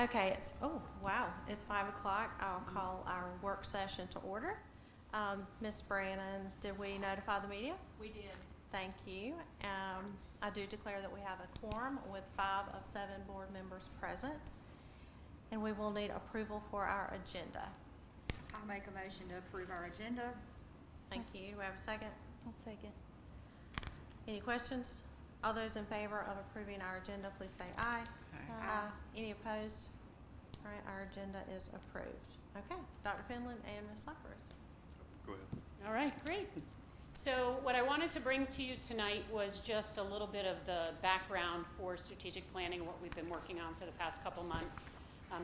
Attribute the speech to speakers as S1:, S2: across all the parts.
S1: Okay, oh, wow, it's 5 o'clock. I'll call our work session to order. Ms. Brannon, did we notify the media?
S2: We did.
S1: Thank you. I do declare that we have a quorum with 5 of 7 board members present. And we will need approval for our agenda.
S2: I'll make a motion to approve our agenda.
S1: Thank you. Do we have a second?
S3: I'll second.
S1: Any questions? All those in favor of approving our agenda, please say aye.
S2: Aye.
S1: Any opposed? All right, our agenda is approved. Okay, Dr. Finland and Ms. Lapras.
S4: Go ahead.
S5: All right, great. So what I wanted to bring to you tonight was just a little bit of the background for strategic planning, what we've been working on for the past couple months.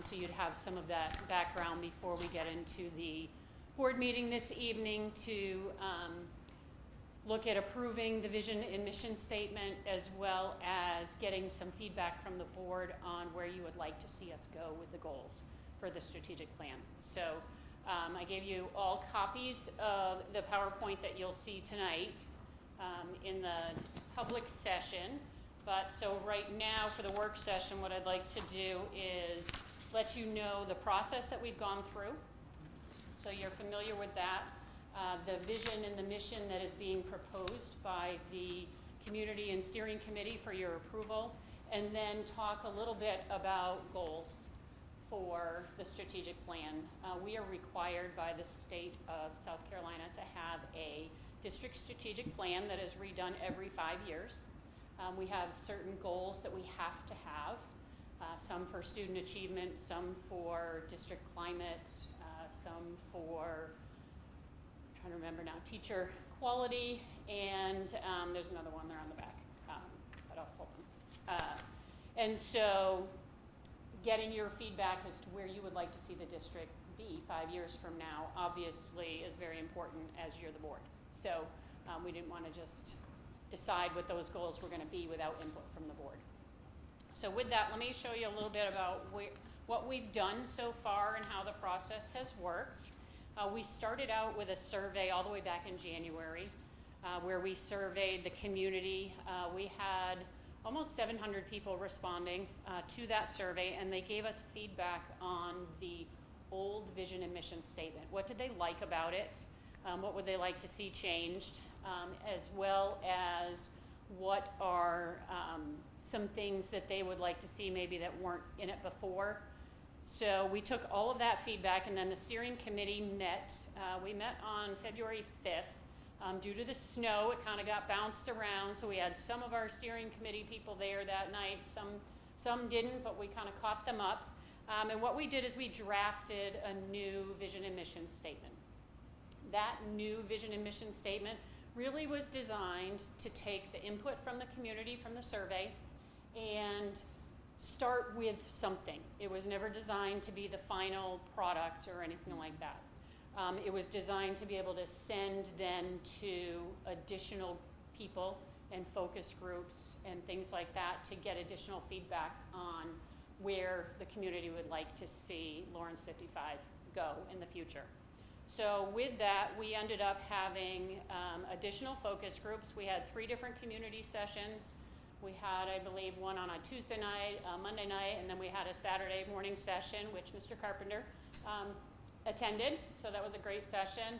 S5: So you'd have some of that background before we get into the board meeting this evening to look at approving the vision and mission statement, as well as getting some feedback from the board on where you would like to see us go with the goals for the strategic plan. So I gave you all copies of the PowerPoint that you'll see tonight in the public session. But so right now for the work session, what I'd like to do is let you know the process that we've gone through. So you're familiar with that. The vision and the mission that is being proposed by the Community and Steering Committee for your approval, and then talk a little bit about goals for the strategic plan. We are required by the state of South Carolina to have a district strategic plan that is redone every 5 years. We have certain goals that we have to have, some for student achievement, some for district climate, some for, I'm trying to remember now, teacher quality, and there's another one there on the back, but I'll pull them. And so getting your feedback as to where you would like to see the district be 5 years from now, obviously is very important as you're the board. So we didn't want to just decide what those goals were going to be without input from the board. So with that, let me show you a little bit about what we've done so far and how the process has worked. We started out with a survey all the way back in January where we surveyed the community. We had almost 700 people responding to that survey, and they gave us feedback on the old vision and mission statement. What did they like about it? What would they like to see changed? As well as what are some things that they would like to see maybe that weren't in it before. So we took all of that feedback, and then the steering committee met. We met on February 5th. Due to the snow, it kind of got bounced around, so we had some of our steering committee people there that night. Some didn't, but we kind of caught them up. And what we did is we drafted a new vision and mission statement. That new vision and mission statement really was designed to take the input from the community from the survey and start with something. It was never designed to be the final product or anything like that. It was designed to be able to send then to additional people and focus groups and things like that to get additional feedback on where the community would like to see Lawrence 55 go in the future. So with that, we ended up having additional focus groups. We had 3 different community sessions. We had, I believe, one on a Tuesday night, Monday night, and then we had a Saturday morning session, which Mr. Carpenter attended. So that was a great session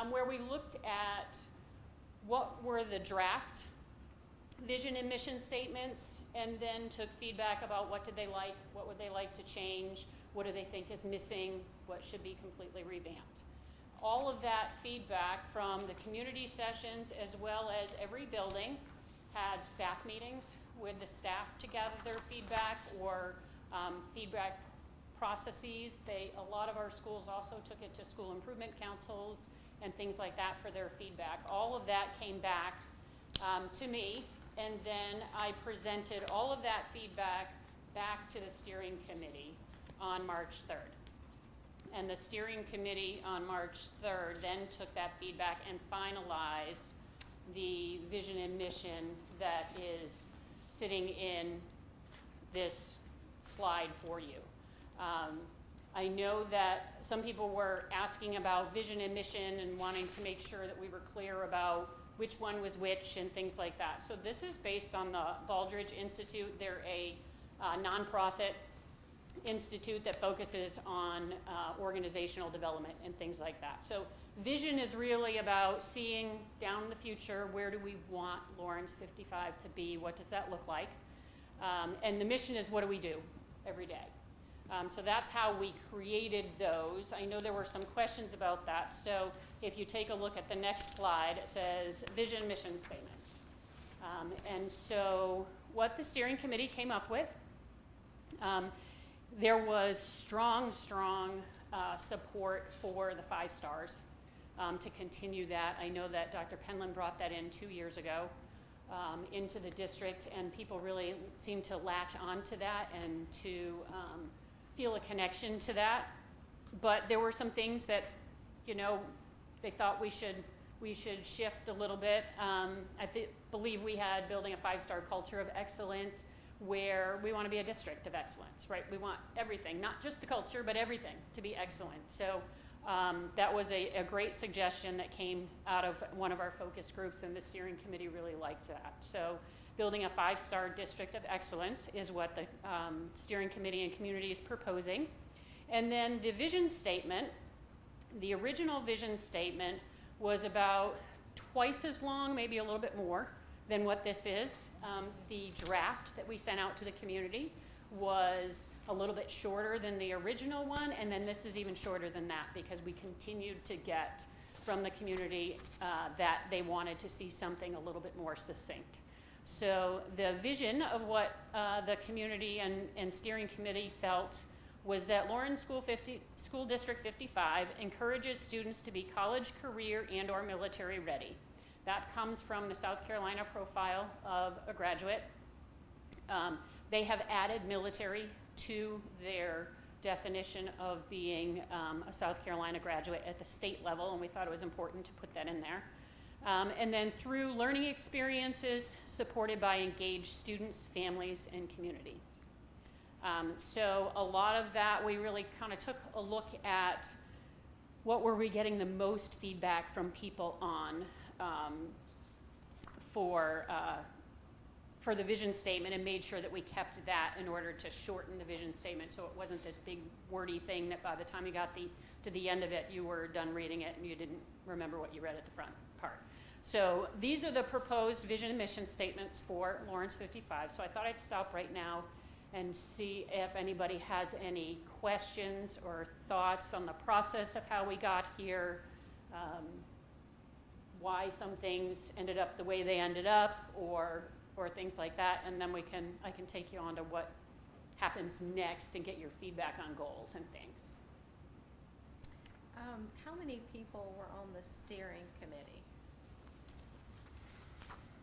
S5: where we looked at what were the draft vision and mission statements, and then took feedback about what did they like, what would they like to change, what do they think is missing, what should be completely revamped. All of that feedback from the community sessions, as well as every building, had staff meetings with the staff to gather their feedback or feedback processes. A lot of our schools also took it to school improvement councils and things like that for their feedback. All of that came back to me, and then I presented all of that feedback back to the steering committee on March 3rd. And the steering committee on March 3rd then took that feedback and finalized the vision and mission that is sitting in this slide for you. I know that some people were asking about vision and mission and wanting to make sure that we were clear about which one was which and things like that. So this is based on the Baldrige Institute. They're a nonprofit institute that focuses on organizational development and things like that. So vision is really about seeing down in the future, where do we want Lawrence 55 to be? What does that look like? And the mission is, what do we do every day? So that's how we created those. I know there were some questions about that. So if you take a look at the next slide, it says vision mission statements. And so what the steering committee came up with, there was strong support for the 5 stars to continue that. I know that Dr. Penland brought that in 2 years ago into the district, and people really seemed to latch onto that and to feel a connection to that. But there were some things that, you know, they thought we should shift a little bit. I believe we had building a 5-star culture of excellence, where we want to be a district of excellence, right? We want everything, not just the culture, but everything to be excellent. So that was a great suggestion that came out of one of our focus groups, and the steering committee really liked that. So building a 5-star district of excellence is what the steering committee and community is proposing. And then the vision statement, the original vision statement was about twice as long, maybe a little bit more than what this is. The draft that we sent out to the community was a little bit shorter than the original one, and then this is even shorter than that, because we continued to get from the community that they wanted to see something a little bit more succinct. So the vision of what the community and steering committee felt was that Lawrence School District 55 encourages students to be college, career, and or military ready. That comes from the South Carolina profile of a graduate. They have added military to their definition of being a South Carolina graduate at the state level, and we thought it was important to put that in there. And then through learning experiences supported by engaged students, families, and community. So a lot of that, we really kind of took a look at what were we getting the most feedback from people on for the vision statement, and made sure that we kept that in order to shorten the vision statement, so it wasn't this big wordy thing that by the time you got to the end of it, you were done reading it and you didn't remember what you read at the front part. So these are the proposed vision and mission statements for Lawrence 55. So I thought I'd stop right now and see if anybody has any questions or thoughts on the process of how we got here, why some things ended up the way they ended up, or things like that, and then I can take you on to what happens next and get your feedback on goals and things.
S1: How many people were on the steering committee?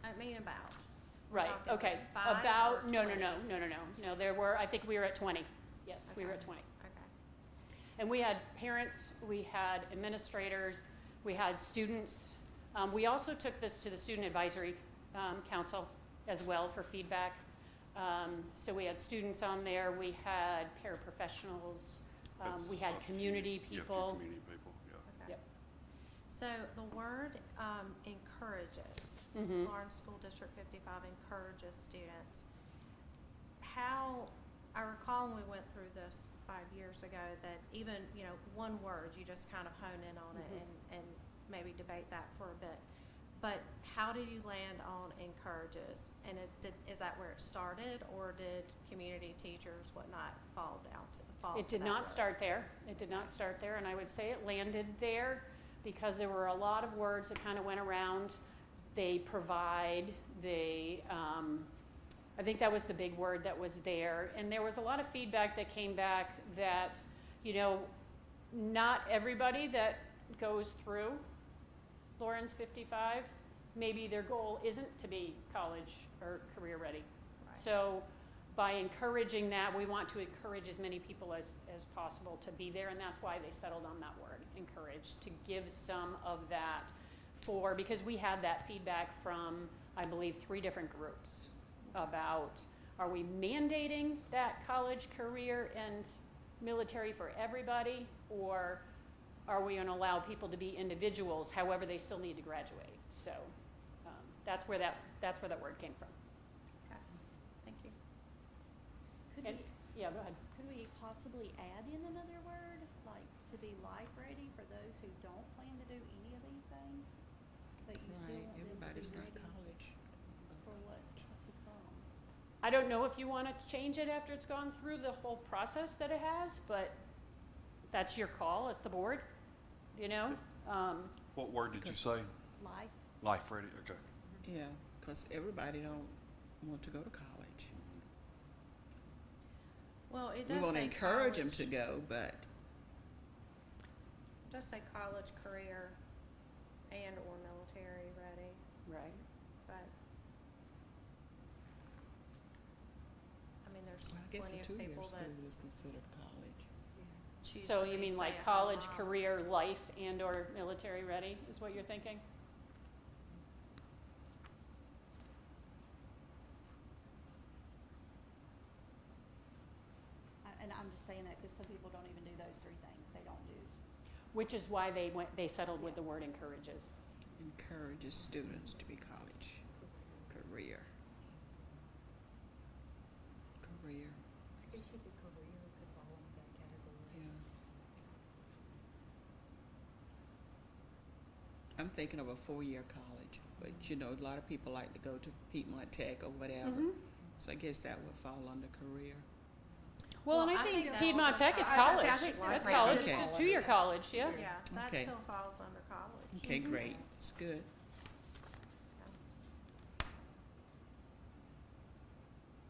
S1: I mean, about.
S5: Right,
S1: Talking
S5: okay.
S1: like 5
S5: About,
S1: or
S5: no,
S1: 20?
S5: No, there were, I think we were at 20. Yes, we were
S1: Okay.
S5: at 20.
S1: Okay.
S5: And we had parents, we had administrators, we had students. We also took this to the Student Advisory Council as well for feedback. So we had students on there, we had paraprofessionals, we had community people.
S3: Community people, yeah.
S1: Okay.
S5: Yep.
S1: So the word encourages,
S5: Mhm.
S1: Lawrence School District 55 encourages students. How, I recall when we went through this 5 years ago, that even, you know, one word, you just kind of hone in on it and maybe debate that for a bit. But how did you land on encourages? And is that where it started, or did community teachers, whatnot, fall
S5: It
S1: to
S5: did
S1: that
S5: not
S1: word?
S5: start there. It did not start there, and I would say it landed there because there were a lot of words that kind of went around. They provide, I think that was the big word that was there. And there was a lot of feedback that came back that, you know, not everybody that goes through Lawrence 55, maybe their goal isn't to be college or career ready.
S1: Right.
S5: So by encouraging that, we want to encourage as many people as possible to be there, and that's why they settled on that word, encourage, to give some of that because we had that feedback from, I believe, 3 different groups about, are we mandating that college, career, and military for everybody, or are we going to allow people to be individuals, however they still need to graduate? So that's where that word came from.
S1: Okay, thank you.
S4: Could
S5: And-
S4: we,
S5: Yeah, go ahead.
S3: Could we possibly add in another word, like to be life ready for those who don't plan to do any of these things? But you still
S4: Right,
S3: want them to
S4: everybody's
S3: be
S4: not
S3: ready
S4: college.
S3: for what's to come.
S5: I don't know if you want to change it after it's gone through the whole process that it has, but that's your call as the board, you know?
S6: What word did you
S4: Because-
S6: say?
S3: Life,
S6: Life ready, okay.
S4: Yeah, because everybody don't want to go to college.
S1: Well, it
S4: We
S1: does
S4: want to
S1: say
S4: encourage them
S1: college.
S4: to go, but
S1: It does say college, career, and or military ready,
S5: Right.
S1: but I mean, there's
S4: well, I guess
S1: plenty
S4: a
S1: of
S4: two-year
S1: people
S4: school
S1: that
S4: is considered college.
S1: choose
S5: So
S1: to
S5: you
S1: be
S5: mean like
S1: stay-at-home
S5: college,
S1: mom.
S5: career, life, and or military ready is what you're thinking?
S3: and I'm just saying that because some people don't even do those three things, they don't do.
S5: Which is why they settled with the word encourages.
S4: Encourages students to be college. Career. Career.
S7: I guess you could career could fall into that category.
S4: Yeah. I'm thinking of a 4-year college, but you know, a lot of people like to go to Piedmont Tech or whatever.
S5: Mhm.
S4: So I guess that would fall under career.
S5: Well, and
S1: Well,
S5: I
S1: I
S5: think
S1: think that's
S5: Piedmont
S1: still
S5: Tech is
S1: college. I was
S5: college.
S1: gonna say, I think
S5: That's
S1: life
S5: college,
S4: ready
S5: it's
S4: is
S5: a 2-year college, yeah.
S1: Yeah, that
S4: Okay.
S1: still falls under college.
S4: Okay,
S5: Mhm.
S4: great. It's good.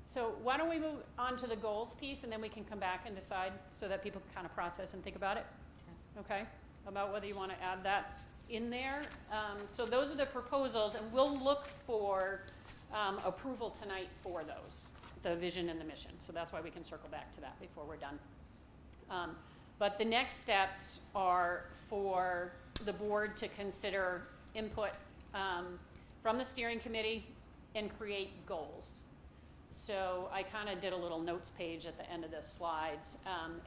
S5: So why don't we move on to the goals piece, and then we can come back and decide, so that people can kind of process and think about it? Okay, about whether you want to add that in there. So those are the proposals, and we'll look for approval tonight for those, the vision and the mission. So that's why we can circle back to that before we're done. But the next steps are for the board to consider input from the steering committee and create goals. So I kind of did a little notes page at the end of the slides.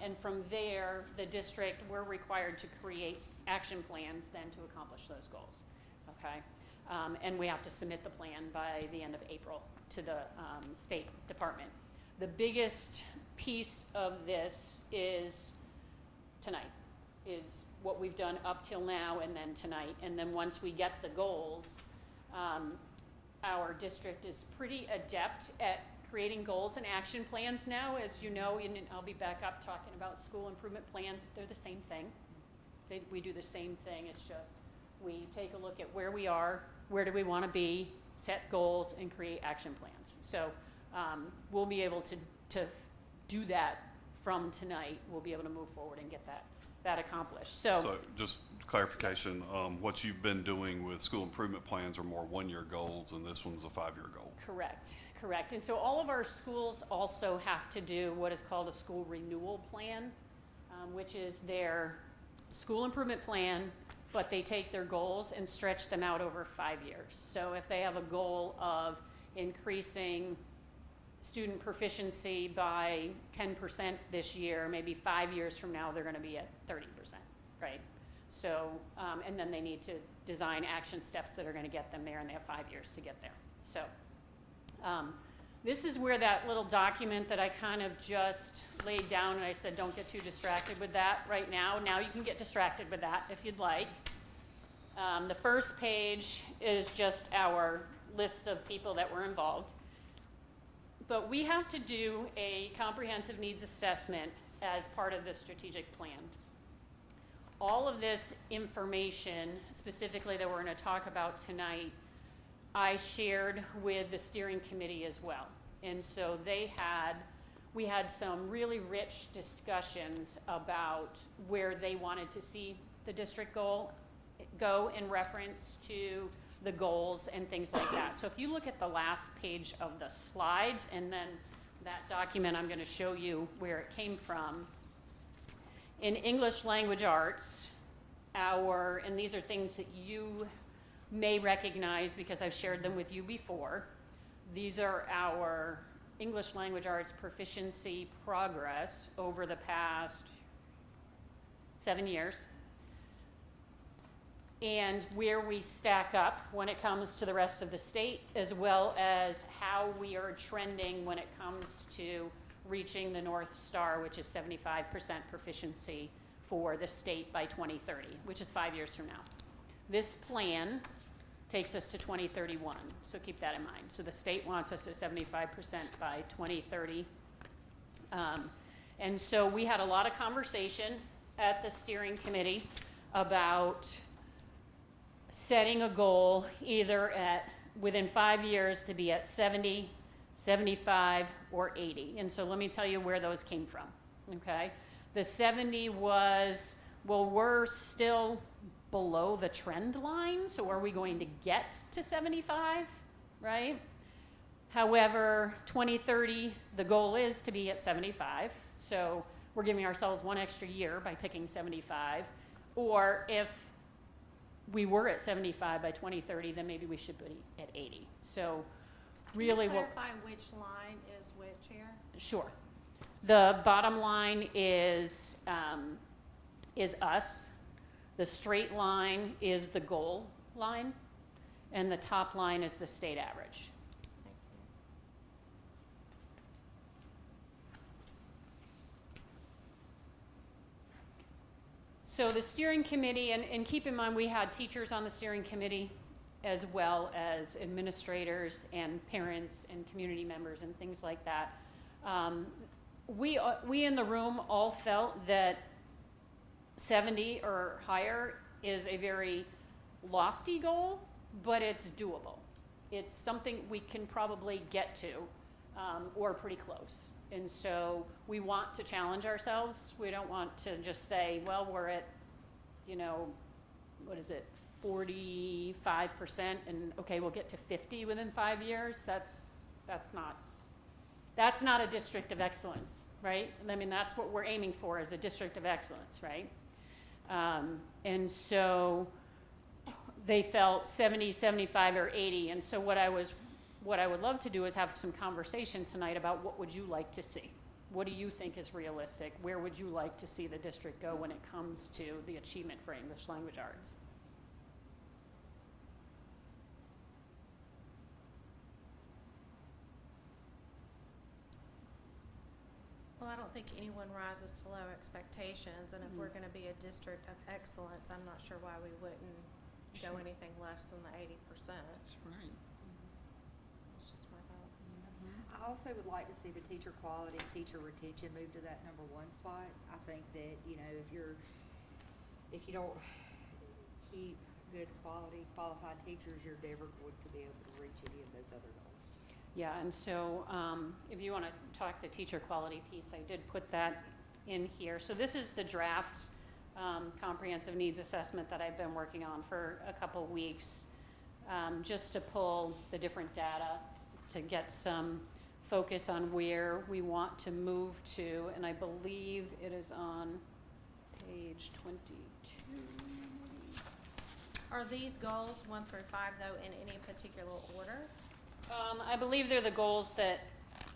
S5: And from there, the district, we're required to create action plans then to accomplish those goals, okay? And we have to submit the plan by the end of April to the State Department. The biggest piece of this is tonight, is what we've done up till now and then tonight. And then once we get the goals, our district is pretty adept at creating goals and action plans now. As you know, and I'll be back up talking about school improvement plans. They're the same thing. We do the same thing. It's just we take a look at where we are, where do we want to be, set goals, and create action plans. So we'll be able to do that from tonight. We'll be able to move forward and get that accomplished.
S6: So just clarification, what you've been doing with school improvement plans are more 1-year goals, and this one's a 5-year goal.
S5: Correct. And so all of our schools also have to do what is called a school renewal plan, which is their school improvement plan, but they take their goals and stretch them out over 5 years. So if they have a goal of increasing student proficiency by 10% this year, maybe 5 years from now, they're gonna be at 30%, right? So, and then they need to design action steps that are gonna get them there, and they have 5 years to get there. So, this is where that little document that I kind of just laid down, and I said, don't get too distracted with that right now. Now you can get distracted with that if you'd like. The first page is just our list of people that were involved. But we have to do a comprehensive needs assessment as part of the strategic plan. All of this information, specifically that we're going to talk about tonight, I shared with the steering committee as well. And so we had some really rich discussions about where they wanted to see the district go in reference to the goals and things like that. So if you look at the last page of the slides and then that document, I'm going to show you where it came from. In English language arts, and these are things that you may recognize because I've shared them with you before. These are our English language arts proficiency progress over the past 7 years, and where we stack up when it comes to the rest of the state, as well as how we are trending when it comes to reaching the North Star, which is 75% proficiency for the state by 2030, which is 5 years from now. This plan takes us to 2031, so keep that in mind. So the state wants us at 75% by 2030. And so we had a lot of conversation at the steering committee about setting a goal either at, within 5 years, to be at 70, 75, or 80. And so let me tell you where those came from, okay? The 70 was, well, we're still below the trend line, so are we going to get to 75, right? However, 2030, the goal is to be at 75, so we're giving ourselves 1 extra year by picking 75. Or if we were at 75 by 2030, then maybe we should be at 80. So really
S1: Can you
S5: what...
S1: clarify which line is which here?
S5: Sure. The bottom line is us. The straight line is the goal line, and the top line is the state average.
S1: Thank you.
S5: So the steering committee, and keep in mind we had teachers on the steering committee as well as administrators and parents and community members and things like that. We in the room all felt that 70 or higher is a very lofty goal, but it's doable. It's something we can probably get to, or pretty close. And so we want to challenge ourselves. We don't want to just say, well, we're at, you know, what is it, 45%, and okay, we'll get to 50 within 5 years. That's not a district of excellence, right? I mean, that's what we're aiming for, is a district of excellence, right? And so they felt 70, 75, or 80. And so what I would love to do is have some conversation tonight about what would you like to see? What do you think is realistic? Where would you like to see the district go when it comes to the achievement for English language arts?
S1: Well, I don't think anyone rises to low expectations, and if we're gonna be a district of excellence, I'm not sure why we wouldn't go
S4: Sure.
S1: anything less than the 80%.
S4: That's right.
S1: It's just my thought.
S2: I also would like to see the teacher quality, teacher retention move to that #1 spot. I think that, you know, if you don't keep good quality, qualified teachers, you're never going to be able to reach any of those other goals.
S5: Yeah, and so if you want to talk the teacher quality piece, I did put that in here. So this is the draft comprehensive needs assessment that I've been working on for a couple weeks, just to pull the different data to get some focus on where we want to move to, and I believe it is on page 22.
S1: Are these goals 1 through 5 though in any particular order?
S5: I believe they're the goals that,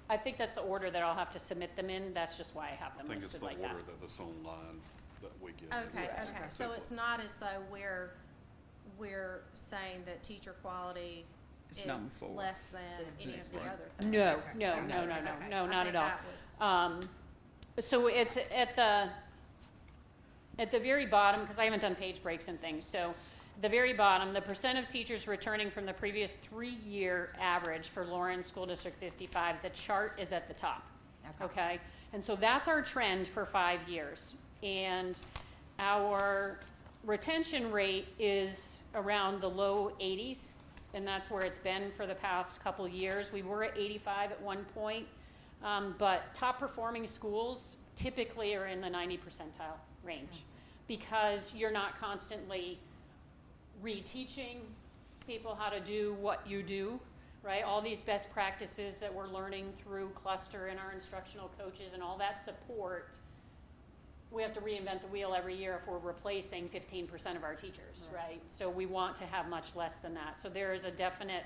S5: I think that's the order that I'll have to submit them in. That's just why I have
S6: I
S5: them
S6: think it's
S5: listed
S6: the
S5: like that.
S6: order that's online that we get.
S1: Okay,
S5: Right.
S1: okay, so it's not as though we're saying that teacher quality
S4: It's
S1: is
S4: number 4.
S1: less than any of the
S4: Right.
S1: other things.
S5: No,
S2: Okay.
S5: no,
S2: Okay.
S5: no, no, no,
S1: Okay.
S5: no,
S1: I
S5: not
S1: think
S5: at all.
S1: that was-
S5: So it's at the very bottom, because I haven't done page breaks and things, so the very bottom, the percent of teachers returning from the previous 3-year average for Lawrence School District 55, the chart is at the top, okay? And so that's our trend for 5 years. And our retention rate is around the low 80s, and that's where it's been for the past couple years. We were at 85 at one point, but top performing schools typically are in the 90 percentile range, because you're not constantly reteaching people how to do what you do, right? All these best practices that we're learning through Cluster and our instructional coaches and all that support, we have to reinvent the wheel every year if we're replacing 15% of our teachers, right? So we want to have much less than that. So there is a definite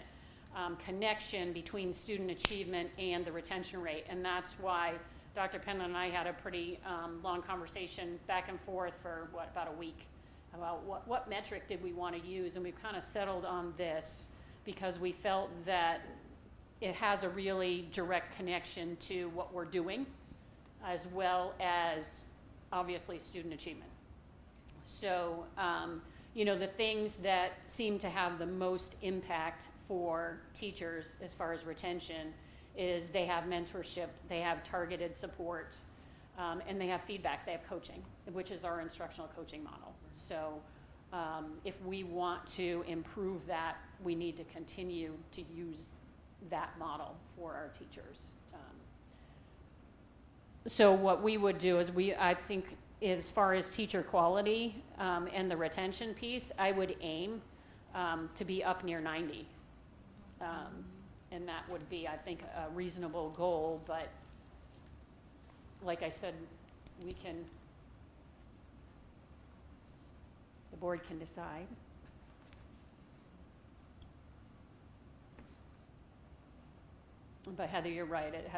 S5: connection between student achievement and the retention rate, and that's why Dr. Penland and I had a pretty long conversation back and forth for, about a week, about what metric did we want to use, and we've kind of settled on this because we felt that it has a really direct connection to what we're doing as well as obviously student achievement. So, you know, the things that seem to have the most impact for teachers as far as retention is they have mentorship, they have targeted support, and they have feedback, they have coaching, which is our instructional coaching model. So if we want to improve that, we need to continue to use that model for our teachers. So what we would do is I think as far as teacher quality and the retention piece, I would aim to be up near 90. And that would be, I think, a reasonable goal, but like I said, the board can decide. But Heather, you're right, it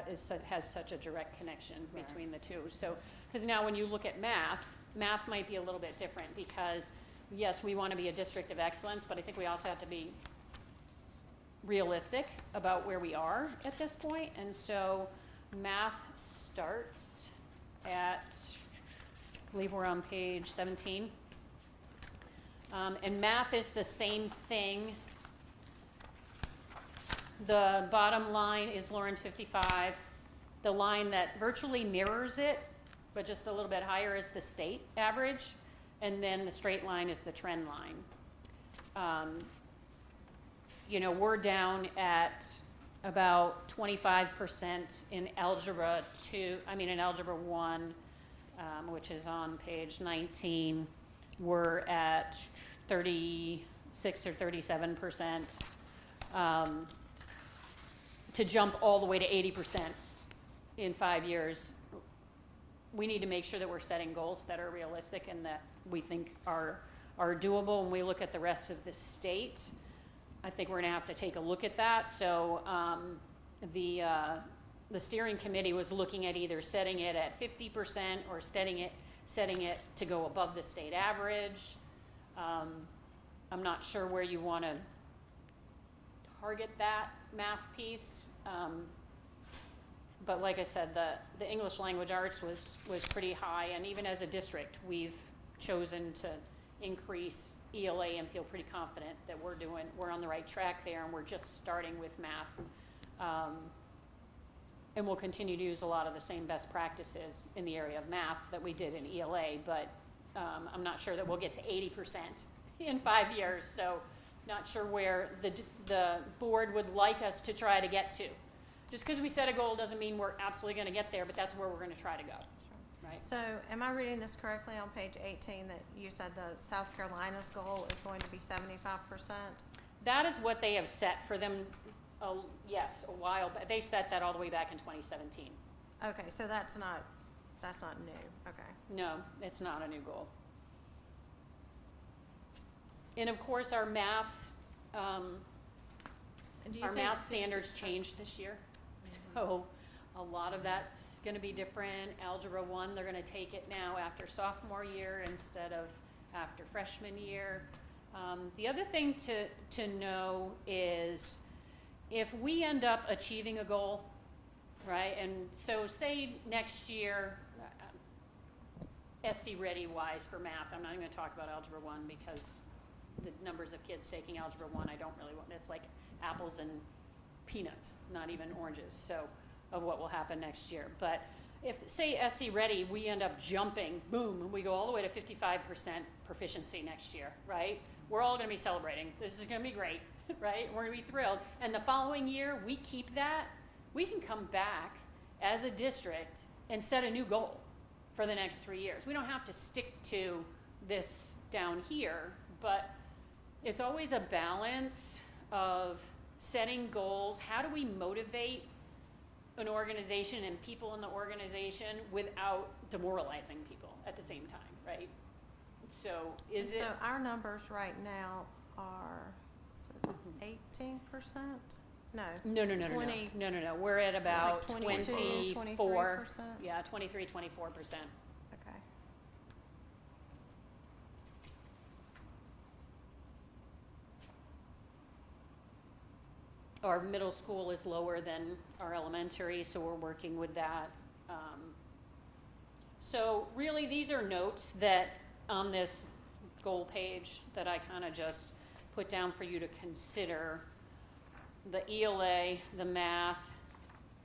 S5: has such a direct connection
S2: Right.
S5: between the two. So, because now when you look at math might be a little bit different because, yes, we want to be a district of excellence, but I think we also have to be realistic about where we are at this point. And so math starts at, I believe we're on page 17. And math is the same thing. The bottom line is Lawrence 55. The line that virtually mirrors it, but just a little bit higher, is the state average. And then the straight line is the trend line. You know, we're down at about 25% in Algebra 1, which is on page 19. We're at 36 or 37%. To jump all the way to 80% in 5 years, we need to make sure that we're setting goals that are realistic and that we think are doable. When we look at the rest of the state, I think we're going to have to take a look at that. So the steering committee was looking at either setting it at 50% or setting it to go above the state average. I'm not sure where you want to target that math piece. But like I said, the English language arts was pretty high, and even as a district, we've chosen to increase ELA and feel pretty confident that we're on the right track there, and we're just starting with math. And we'll continue to use a lot of the same best practices in the area of math that we did in ELA, but I'm not sure that we'll get to 80% in 5 years, so not sure where the board would like us to try to get to. Just because we set a goal doesn't mean we're absolutely going to get there, but that's where we're going to try to go. Right.
S1: So am I reading this correctly on page 18 that you said the South Carolina's goal is going to be 75%?
S5: That is what they have set for them, a while, but they set that all the way back in 2017.
S1: Okay, so that's not new, okay.
S5: No, it's not a new goal. And of course, our math,
S1: And do you
S5: our
S1: think
S5: math standards changed this year. So a lot of that's going to be different. Algebra 1, they're going to take it now after sophomore year instead of after freshman year. The other thing to know is if we end up achieving a goal, right, and so say next year, SC ready wise for math, I'm not even going to talk about Algebra 1 because the numbers of kids taking Algebra 1, I don't really want, it's like apples and peanuts, not even oranges, so of what will happen next year. But if, say, SC ready, we end up jumping, boom, we go all the way to 55% proficiency next year, right? We're all going to be celebrating. This is going to be great, right? We're going to be thrilled. And the following year, we keep that, we can come back as a district and set a new goal for the next 3 years. We don't have to stick to this down here, but it's always a balance of setting goals. How do we motivate an organization and people in the organization without demoralizing people at the same time, right? So
S1: So our numbers right now are 18%? No.
S5: No.
S1: 20
S5: No. We're at about
S1: Like 22,
S5: 24.
S1: 23%?
S5: Yeah, 23, 24%.
S1: Okay.
S5: Our middle school is lower than our elementary, so we're working with that. So really, these are notes that on this goal page that I kind of just put down for you to consider. The ELA, the math,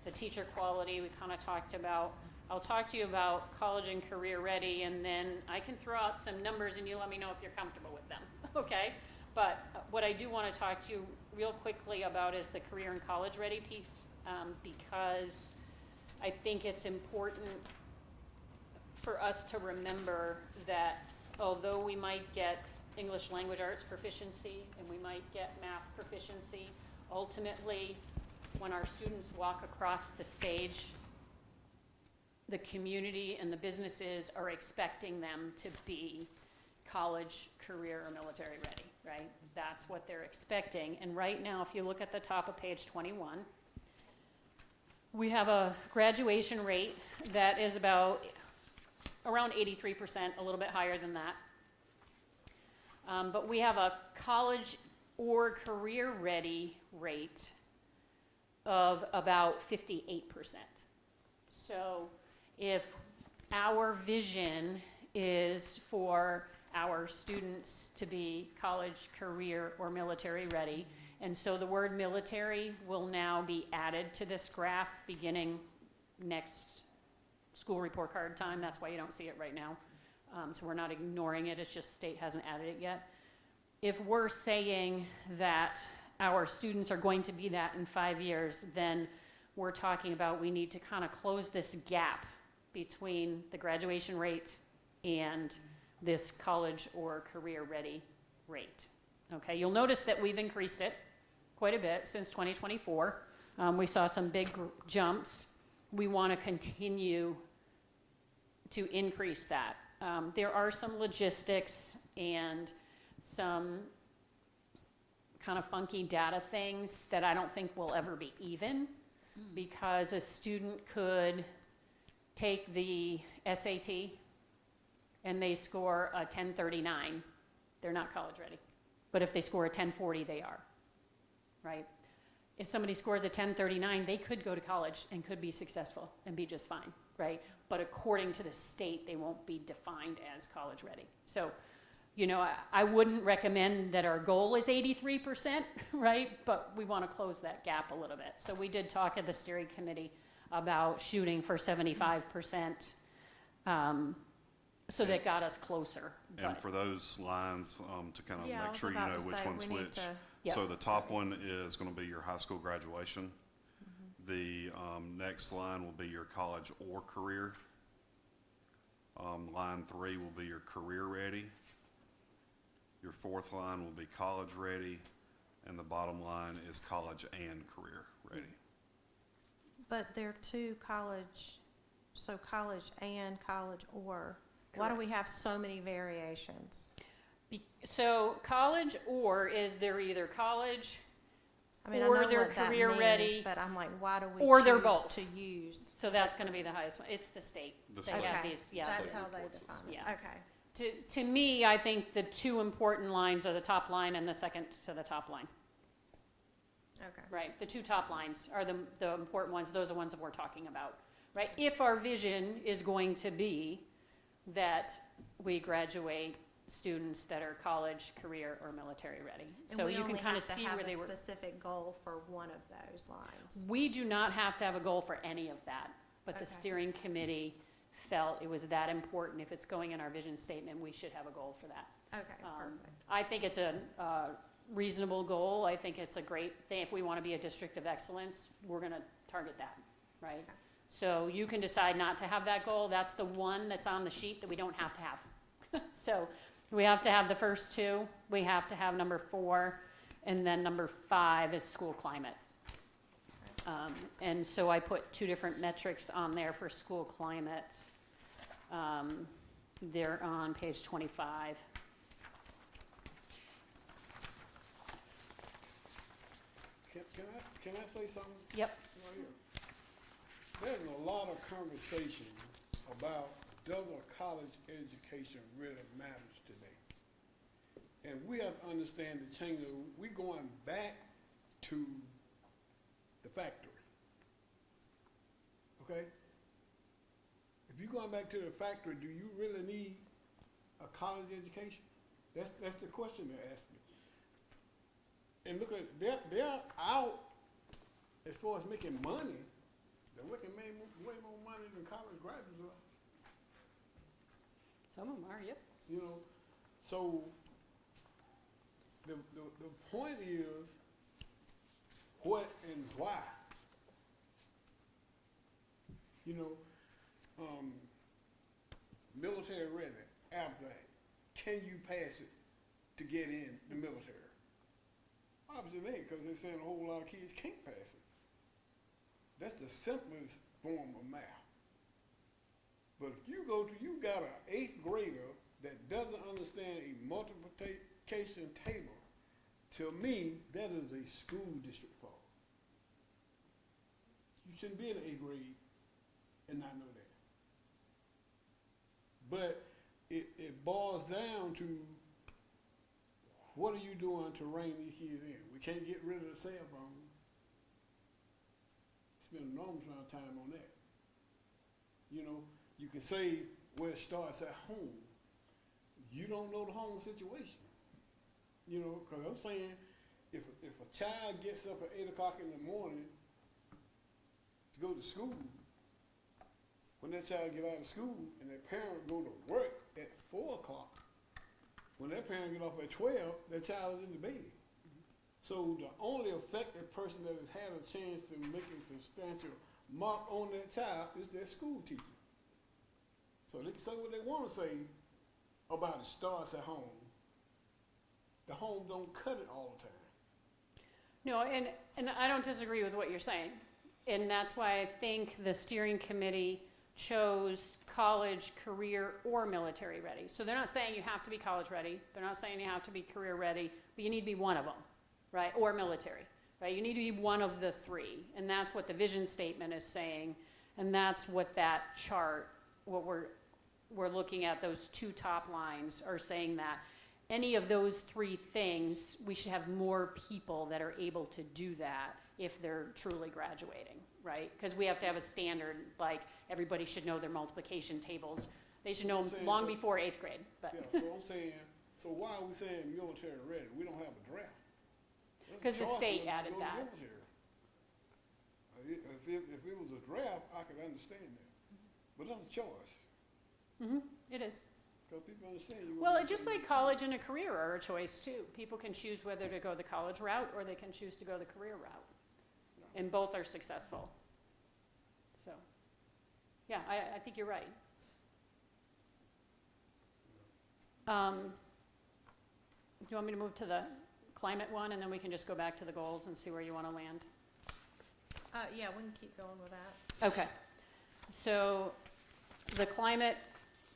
S5: the teacher quality we kind of talked about. I'll talk to you about college and career ready, and then I can throw out some numbers and you let me know if you're comfortable with them, okay? But what I do want to talk to you real quickly about is the career and college ready piece, because I think it's important for us to remember that although we might get English language arts proficiency and we might get math proficiency, ultimately, when our students walk across the stage, the community and the businesses are expecting them to be college, career, or military ready, right? That's what they're expecting. And right now, if you look at the top of page 21, we have a graduation rate that is about around 83%, a little bit higher than that. But we have a college or career ready rate of about 58%. So if our vision is for our students to be college, career, or military ready, and so the word military will now be added to this graph beginning next school report card time. That's why you don't see it right now. So we're not ignoring it, it's just state hasn't added it yet. If we're saying that our students are going to be that in 5 years, then we're talking about we need to kind of close this gap between the graduation rate and this college or career ready rate. Okay, you'll notice that we've increased it quite a bit since 2024. We saw some big jumps. We want to continue to increase that. There are some logistics and some kind of funky data things that I don't think will ever be even, because a student could take the SAT and they score a 1039, they're not college ready. But if they score a 1040, they are, right? If somebody scores a 1039, they could go to college and could be successful and be just fine, right? But according to the state, they won't be defined as college ready. So, you know, I wouldn't recommend that our goal is 83%, right? But we want to close that gap a little bit. So we did talk at the steering committee about shooting for 75%. So that got us closer.
S6: And
S5: but-
S6: for those lines, to kind of
S1: Yeah, I
S6: make
S1: was
S6: sure you
S1: about
S6: know
S1: to
S6: which
S1: say,
S6: one's
S1: we need
S6: which.
S1: to-
S5: Yep.
S6: So the top one is gonna be your high school graduation.
S1: Mm-hmm.
S6: The, next line will be your college or career. Line 3 will be your career ready. Your fourth line will be college ready, and the bottom line is college and career ready.
S1: But they're two college, so college and college or. Why do we have so many variations?
S5: So college or is they're either college
S1: I mean, I
S5: or
S1: know
S5: they're
S1: what that
S5: career
S1: means,
S5: ready,
S1: but I'm like, why do we
S5: or they're
S1: choose
S5: both.
S1: to use?
S5: So that's going to be the highest one. It's the state.
S6: The
S5: They
S6: state.
S5: have
S1: Okay,
S5: these, yeah.
S1: that's
S6: state
S1: how they
S6: reports it.
S1: define it.
S5: Yeah.
S1: Okay.
S5: To me, I think the two important lines are the top line and the second to the top line,
S1: Okay.
S5: right? The two top lines are the important ones. Those are the ones that we're talking about, right? If our vision is going to be that we graduate students that are college, career, or military ready.
S1: And
S5: So
S1: we
S5: you can
S1: only
S5: kind of
S1: have to
S5: see
S1: have
S5: where they
S1: a
S5: were.
S1: specific goal for one of those lines.
S5: We do not have to have a goal for any of that, but the
S1: Okay.
S5: steering committee felt it was that important. If it's going in our vision statement, we should have a goal for that.
S1: Okay, perfect.
S5: I think it's a reasonable goal. I think it's a great thing. If we want to be a district of excellence, we're going to target that, right?
S1: Okay.
S5: So you can decide not to have that goal. That's the one that's on the sheet that we don't have to have. So we have to have the first two. We have to have number 4, and then number 5 is school climate. And so I put 2 different metrics on there for school climate. They're on page 25.
S8: Can I say something?
S5: Yep.
S8: Right here? There's a lot of conversation about does a college education really matters today? And we have to understand the change of, we're going back to the factory. Okay? if you're going back to the factory, do you really need a college education? That's the question they're asking. And look at, they're out, as far as making money, they're making way more money than college graduates are.
S5: Some of them are, yep.
S8: You know, so the point is what and why. You know, military ready, ABSAC, can you pass it to get in the military? Obviously they ain't, because they're saying a whole lot of kids can't pass it. That's the simplest form of math. But if you got an 8th grader that doesn't understand a multiplication table, to me, that is a school district fault. You shouldn't be in the 8th grade and not know that. But it boils down to, what are you doing to rein these kids in? We can't get rid of the cell phones. Spend an enormous amount of time on that. You know, you can say, well, it starts at home. You don't know the home situation. You know, because I'm saying, if a child gets up at 8 o'clock in the morning to go to school, when that child get out of school and their parent go to work at 4 o'clock, when that parent get off at 12, that child is in the bed. So the only affected person that has had a chance to make a substantial mark on that child is their school teacher. So they can say what they want to say about it starts at home. The home don't cut it all the time.
S5: No, and I don't disagree with what you're saying. And that's why I think the steering committee chose college, career, or military ready. So they're not saying you have to be college ready. They're not saying you have to be career ready, but you need to be one of them, right? Or military, right? You need to be one of the three. And that's what the vision statement is saying. And that's what that chart, what we're looking at, those 2 top lines are saying that any of those 3 things, we should have more people that are able to do that if they're truly graduating, right? Because we have to have a standard, like everybody should know their multiplication tables. They should know them long before 8th grade. But
S8: yeah, so I'm saying, so why are we saying military ready? We don't have a draft.
S5: Because the state added that.
S8: If it was a draft, I could understand that. But that's a choice.
S5: It is.
S8: Because people understand you.
S5: Well, just like college and a career are a choice too. People can choose whether to go the college route or they can choose to go the career route. And both are successful. So, yeah, I think you're right. Do you want me to move to the climate one, and then we can just go back to the goals and see where you want to land?
S1: Yeah, we can keep going with that.
S5: Okay. So the climate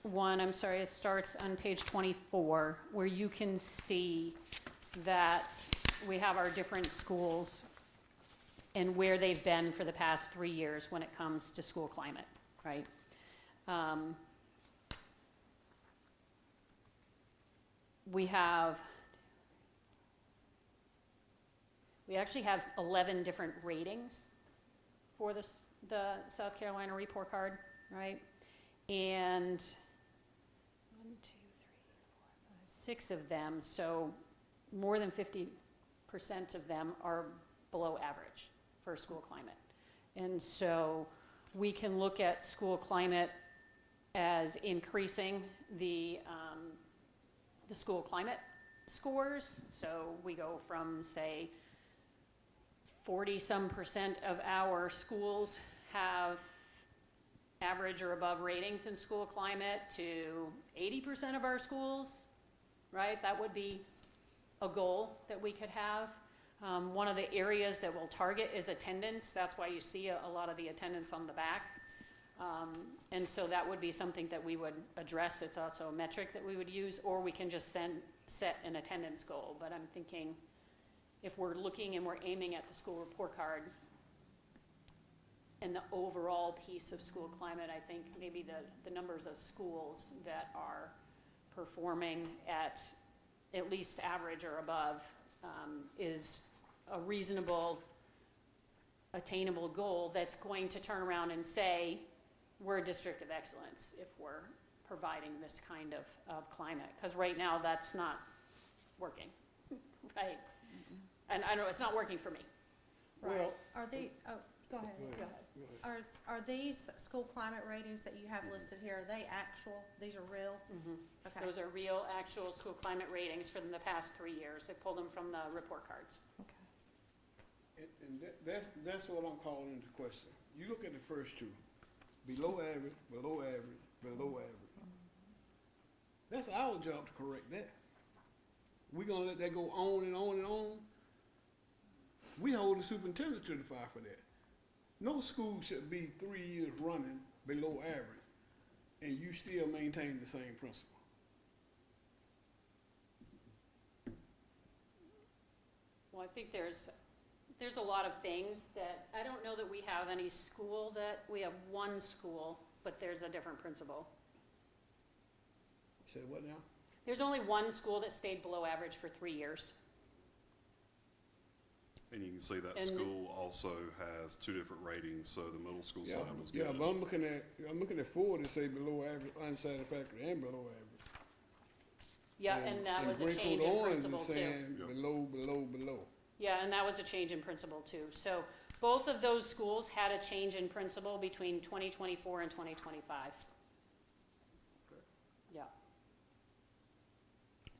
S5: one, I'm sorry, it starts on page 24, where you can see that we have our different schools and where they've been for the past 3 years when it comes to school climate, right? We actually have 11 different ratings for the South Carolina report card, right? And 6 of them, so more than 50% of them are below average for school climate. And so we can look at school climate as increasing the school climate scores. So we go from, say, 40-some% of our schools have average or above ratings in school climate to 80% of our schools, right? That would be a goal that we could have. One of the areas that we'll target is attendance. That's why you see a lot of the attendance on the back. And so that would be something that we would address. It's also a metric that we would use, or we can just set an attendance goal. But I'm thinking if we're looking and we're aiming at the school report card and the overall piece of school climate, I think maybe the numbers of schools that are performing at least average or above is a reasonable, attainable goal that's going to turn around and say, we're a district of excellence if we're providing this kind of climate. Because right now, that's not working, right? And I know it's not working for me.
S8: Well,
S1: Are they, oh, go ahead.
S8: go
S5: Go
S8: ahead,
S5: ahead.
S8: go ahead.
S1: Are these school climate ratings that you have listed here, are they actual? These are real? Okay.
S5: Those are real, actual school climate ratings for the past 3 years. I pulled them from the report cards.
S8: And that's what I'm calling into question. You look at the first two, below average, below average, below average. That's our job to correct that. We're gonna let that go on and on and on. We hold the superintendent to the fire for that. No school should be 3 years running below average, and you still maintain the same principle.
S5: Well, I think there's a lot of things that, I don't know that we have any school that, we have one school, but there's a different principal.
S8: Say what now?
S5: There's only one school that stayed below average for 3 years.
S6: And you can see that
S5: And-
S6: school also has 2 different ratings, so the middle school
S8: Yeah,
S6: side was good.
S8: yeah, but I'm looking at 4 that say below average, unsatisfactory, and below average.
S5: Yeah, and that was a
S8: Gray
S5: change
S8: Coat
S5: in
S8: Orange is
S5: principle too.
S8: saying
S6: Yeah.
S8: below, below, below.
S5: Yeah, and that was a change in principle too. So both of those schools had a change in principle between 2024 and 2025. Yeah.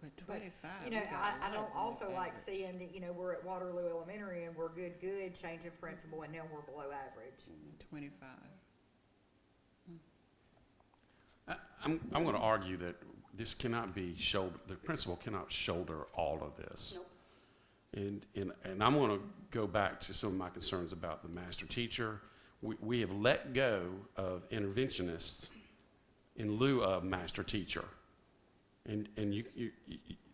S4: But
S2: But,
S4: 25.
S2: you know,
S4: we got a
S2: I
S4: lot
S2: don't
S4: below
S2: also like
S4: average.
S2: seeing that, you know, we're at Waterloo Elementary and we're good, change in principal, and now we're below average.
S4: 25.
S9: I'm going to argue that this cannot be the principal cannot shoulder all of this.
S5: Nope.
S9: And I'm going to go back to some of my concerns about the master teacher. We have let go of interventionists in lieu of master teacher. And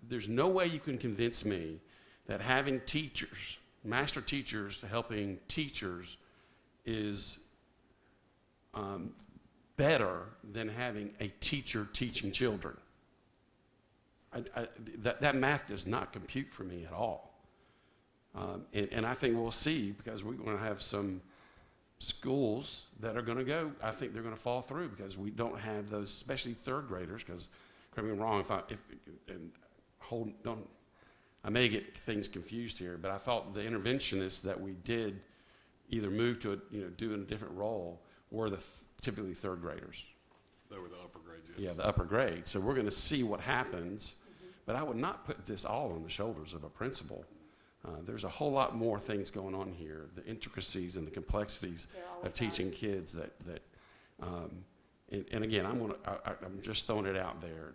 S9: there's no way you can convince me that having teachers, master teachers helping teachers is better than having a teacher teaching children. That math does not compute for me at all. And I think we'll see, because we're going to have some schools that are going to go, I think they're going to fall through because we don't have those, especially third graders, because, correct me if I'm wrong, I may get things confused here, but I thought the interventionists that we did either move to do in a different role were typically third graders.
S6: They were the upper grades, yes.
S9: Yeah, the upper grade. So we're going to see what happens, but I would not put this all on the shoulders of a principal. There's a whole lot more things going on here, the intricacies and the complexities
S5: There always
S9: of teaching kids and again, I'm just throwing it out there.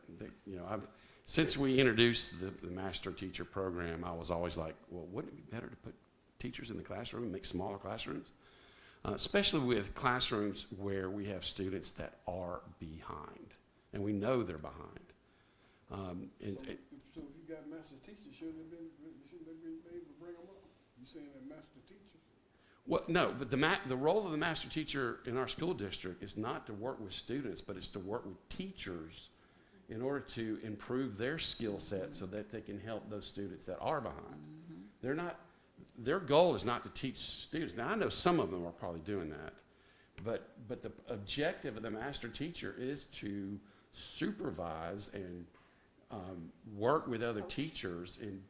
S9: Since we introduced the master teacher program, I was always like, well, wouldn't it be better to put teachers in the classroom and make smaller classrooms? Especially with classrooms where we have students that are behind, and we know they're behind.
S8: So if you got master teachers, shouldn't they been able to bring them up? You saying that master teachers?
S9: Well, no, but the role of the master teacher in our school district is not to work with students, but it's to work with teachers in order to improve their skill set so that they can help those students that are behind. Their goal is not to teach students. Now, I know some of them are probably doing that, but the objective of the master teacher is to supervise and work with other teachers and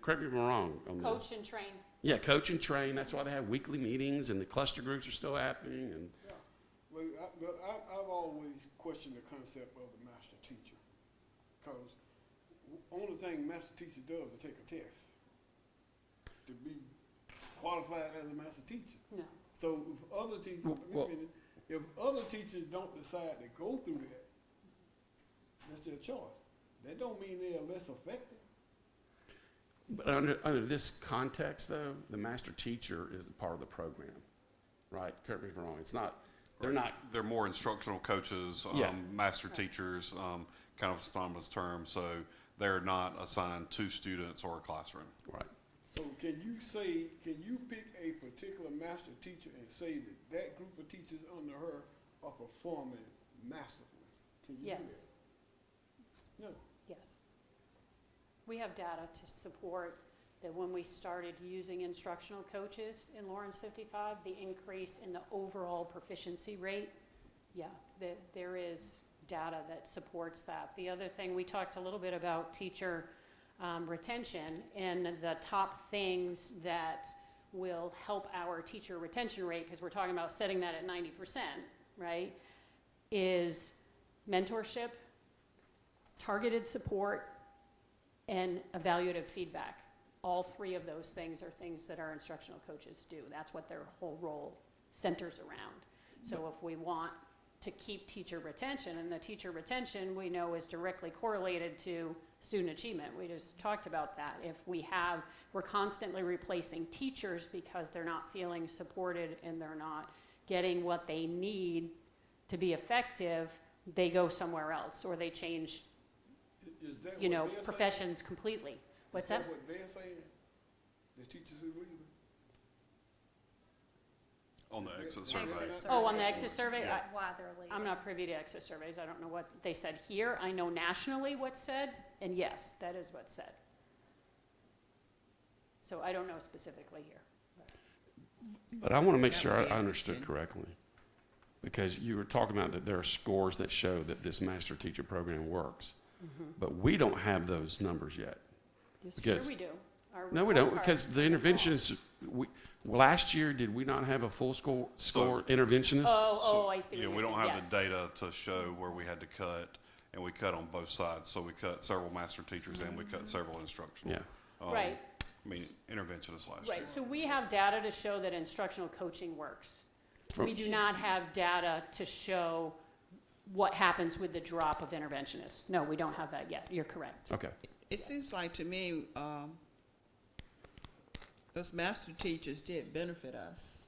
S9: correct me if I'm wrong on this.
S5: Coach and train.
S9: Yeah, coach and train. That's why they have weekly meetings, and the cluster groups are still happening. And
S8: Yeah. Well, I've always questioned the concept of the master teacher, because only thing master teacher does is take a test to be qualified as a master teacher.
S5: No.
S8: So if other teachers,
S9: Well-
S8: if other teachers don't decide to go through that, that's their choice. That don't mean they are less effective.
S9: But under this context, though, the master teacher is a part of the program, right? Correct me if I'm wrong. It's not. They're not.
S6: They're more instructional coaches,
S9: Yeah.
S6: master teachers, kind of a synonymous term, so they're not assigned to students or a classroom.
S9: Right.
S8: So can you pick a particular master teacher and say that that group of teachers under her are performing masterfully? Can you do
S5: Yes.
S8: that? No.
S5: Yes. We have data to support that when we started using instructional coaches in Lawrence 55, the increase in the overall proficiency rate, yeah, there is data that supports that. The other thing, we talked a little bit about teacher retention, and the top things that will help our teacher retention rate, because we're talking about setting that at 90%, right, is mentorship, targeted support, and evaluative feedback. All three of those things are things that our instructional coaches do. That's what their whole role centers around. So if we want to keep teacher retention, and the teacher retention we know is directly correlated to student achievement. We just talked about that. If we're constantly replacing teachers because they're not feeling supported and they're not getting what they need to be effective, they go somewhere else, or they change,
S8: Is that
S5: you
S8: what
S5: know,
S8: they're saying?
S5: professions completely. What's that?
S8: Is that what they're saying? The teachers who leave?
S6: On the exit
S8: Exit
S6: survey.
S8: survey.
S5: Oh, on the exit survey?
S6: Yeah.
S1: Why they're leaving.
S5: I'm not privy to exit surveys. I don't know what they said here. I know nationally what's said, and yes, that is what's said. So I don't know specifically here.
S9: But I want to make
S4: That
S9: sure
S4: would be
S9: I understood
S4: interesting.
S9: correctly. Because you were talking about that there are scores that show that this master teacher program works. But we don't have those numbers yet.
S5: Yes, sure
S9: Because-
S5: we do. Our
S9: No, we
S5: report
S9: don't,
S5: card-
S9: because the interventionists, last year, did we not have a full score interventionist?
S5: Oh, I see what
S6: Yeah,
S5: you're
S6: we don't
S5: saying.
S6: have
S5: Yes.
S6: the data to show where we had to cut, and we cut on both sides. So we cut several master teachers and we cut several instructional.
S9: Yeah.
S5: Right.
S6: I mean, interventionists last year.
S5: Right, so we have data to show that instructional coaching works.
S9: From-
S5: We do not have data to show what happens with the drop of interventionists. No, we don't have that yet. You're correct.
S9: Okay.
S4: It seems like to me, those master teachers did benefit us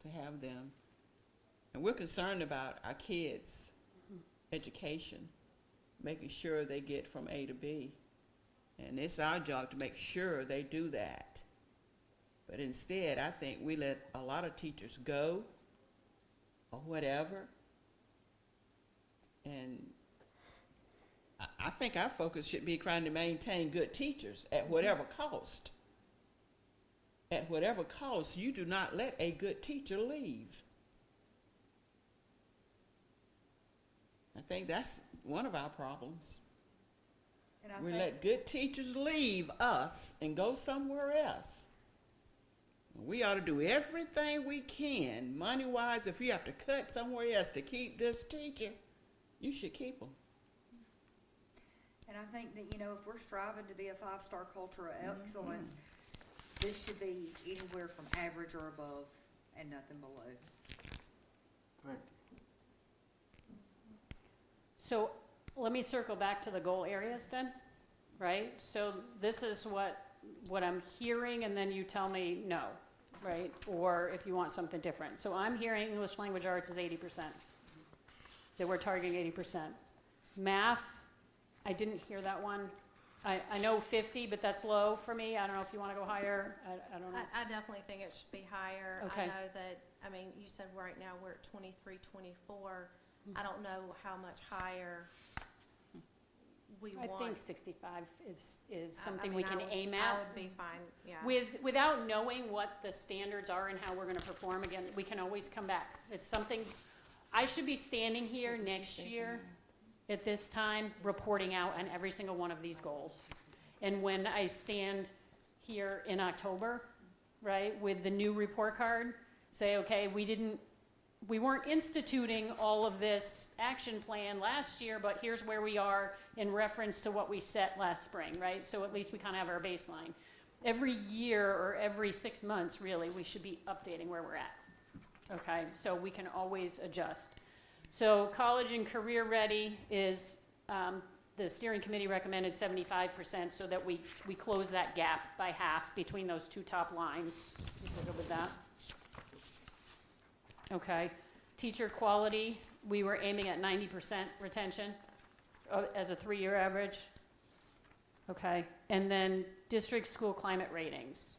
S4: to have them. And we're concerned about our kids' education, making sure they get from A to B. And it's our job to make sure they do that. But instead, I think we let a lot of teachers go or whatever. And I think our focus should be trying to maintain good teachers at whatever cost. At whatever cost, you do not let a good teacher leave. I think that's one of our problems.
S2: And I
S4: We
S2: think,
S4: let good teachers leave us and go somewhere else. We ought to do everything we can, money-wise. If you have to cut somewhere else to keep this teacher, you should keep them.
S2: and I think that, you know, if we're striving to be a 5-star culture of excellence, this should be anywhere from average or above and nothing below.
S8: Thank you.
S5: So let me circle back to the goal areas then, right? So this is what I'm hearing, and then you tell me no, right? Or if you want something different. So I'm hearing English language arts is 80%, that we're targeting 80%. Math, I didn't hear that one. I know 50, but that's low for me. I don't know if you want to go higher. I don't know.
S1: I definitely think it should be higher.
S5: Okay.
S1: I know that, I mean, you said right now we're at 23, 24. I don't know how much higher we
S5: I
S1: want.
S5: think 65 is
S1: I
S5: something
S1: mean,
S5: we can aim at.
S1: I would be fine, yeah.
S5: Without knowing what the standards are and how we're gonna perform, again, we can always come back. It's something, I should be standing here next year at this time, reporting out on every single one of these goals. And when I stand here in October, right, with the new report card, say, okay, we weren't instituting all of this action plan last year, but here's where we are in reference to what we set last spring, right? So at least we kind of have our baseline. Every year or every 6 months, really, we should be updating where we're at. Okay, so we can always adjust. So college and career ready is, the steering committee recommended 75% so that we close that gap by half between those two top lines. You good with that? Okay. Teacher quality, we were aiming at 90% retention as a 3-year average. Okay. And then district school climate ratings,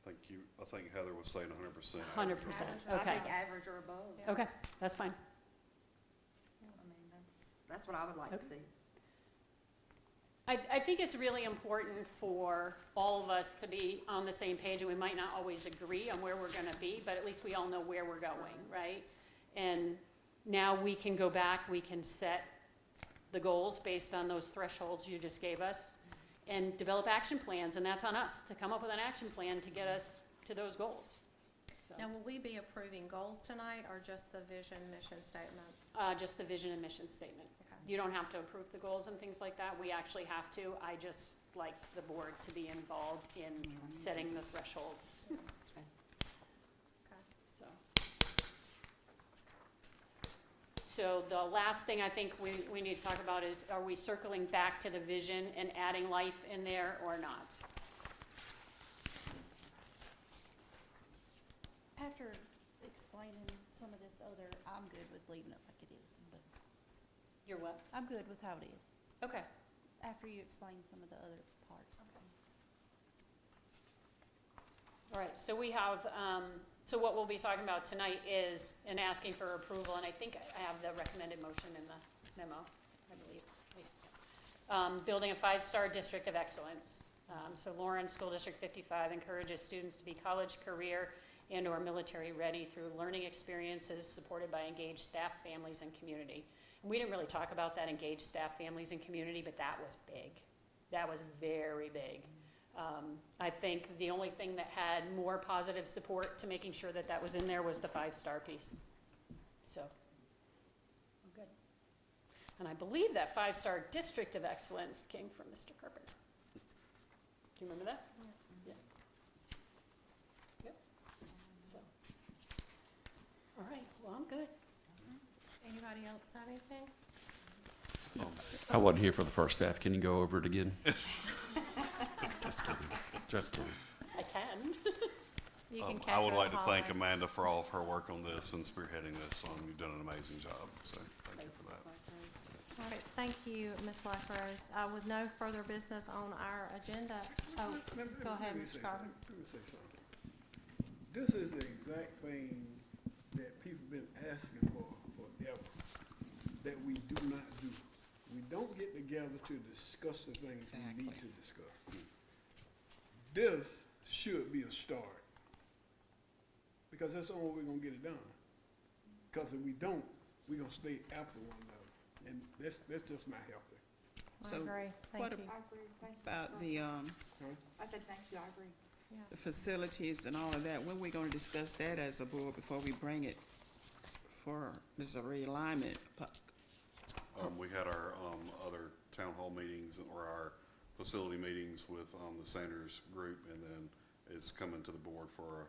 S6: I think Heather was saying 100%.
S5: 100%.
S2: I
S5: Okay.
S2: think average or above.
S5: Okay, that's fine.
S2: I mean, that's what I would like to
S5: Okay.
S2: see.
S5: I think it's really important for all of us to be on the same page, and we might not always agree on where we're gonna be, but at least we all know where we're going, right? And now we can go back, we can set the goals based on those thresholds you just gave us, and develop action plans, and that's on us, to come up with an action plan to get us to those goals. So,
S1: Now, will we be approving goals tonight or just the vision, mission statement?
S5: just the vision and mission statement.
S1: Okay.
S5: You don't have to approve the goals and things like that, we actually have to. I just like the board to be involved in setting the thresholds,
S1: Okay.
S5: so. So the last thing I think we need to talk about is, are we circling back to the vision and adding life in there or not?
S3: After explaining some of this other, I'm good with leaving it like it is, but
S5: You're what?
S3: I'm good with how it is,
S5: Okay.
S3: after you explain some of the other parts.
S5: All right, so we have, so what we'll be talking about tonight is, and asking for approval, and I think I have the recommended motion in the memo, I believe. Building a 5-star district of excellence. So Lawrence School District 55 encourages students to be college, career, and/or military ready through learning experiences supported by engaged staff, families, and community. And we didn't really talk about that engaged staff, families, and community, but that was big. That was very big. I think the only thing that had more positive support to making sure that that was in there was the 5-star piece. So, good. And I believe that 5-star district of excellence came from Mr. Carpenter. Do you remember that? Yeah. Yep. So, all right, well, I'm good.
S1: Anybody else have anything?
S9: I wasn't here for the first half. Can you go over it again? Just kidding. Just kidding.
S5: I can.
S1: You can
S6: I would
S1: capture
S6: like
S1: the
S6: to thank
S1: hallway.
S6: Amanda for all of her work on this and spearheading this. You've done an amazing job, so thank you for that.
S1: All right, thank you, Ms. Lacrose. With no further business on our agenda, oh, go ahead, Mr. Carver.
S8: Let me say something. This is the exact thing that people been asking for forever, that we do not do. We don't get together to discuss the things we need to discuss. This should be a start, because that's the only way we're gonna get it done. Because if we don't, we're gonna stay after one another, and that's just not healthy.
S1: I
S4: So
S1: agree,
S4: what
S1: thank you.
S2: I agree, thank you.
S4: About
S2: Scott.
S4: the,
S2: I said, thank you, I agree.
S4: the facilities and all of that, when we gonna discuss that as a board before we bring it for this realignment?
S6: We had our other town hall meetings or our facility meetings with the Sanders group, and then it's coming to the board for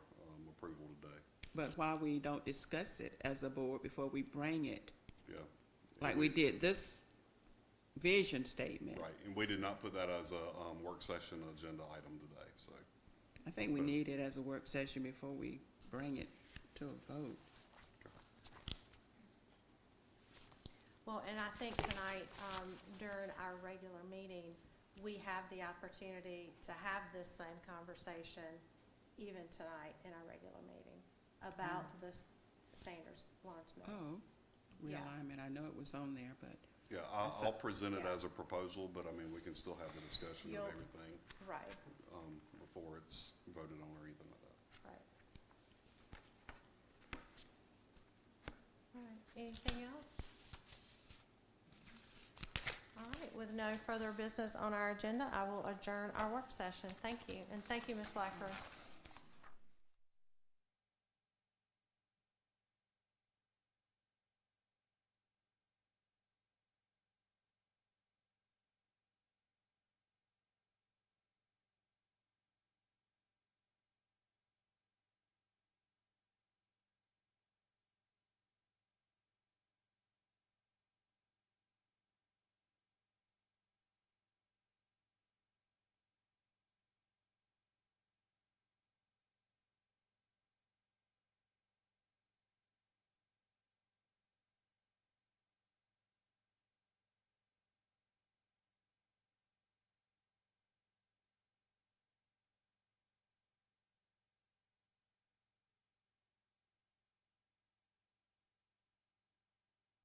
S6: approval today.
S4: But why we don't discuss it as a board before we bring it,
S6: Yeah.
S4: like we did this vision statement?
S6: Right, and we did not put that as a work session agenda item today, so.
S4: I think we need it as a work session before we bring it to a vote.
S1: Well, and I think tonight, during our regular meeting, we have the opportunity to have this same conversation even tonight in our regular meeting about this Sanders Lawrence
S4: Oh,
S1: meeting. Yeah.
S4: realignment, I know it was on there, but
S6: Yeah, I'll present it
S1: Yeah.
S6: as a proposal, but I mean, we can still have the discussion of
S1: You'll-
S6: everything
S1: Right,
S6: before it's voted on or anything like that.
S1: right. All right, anything else? All right, with no further business on our agenda, I will adjourn our work session. Thank you, and thank you, Ms. Lacrose.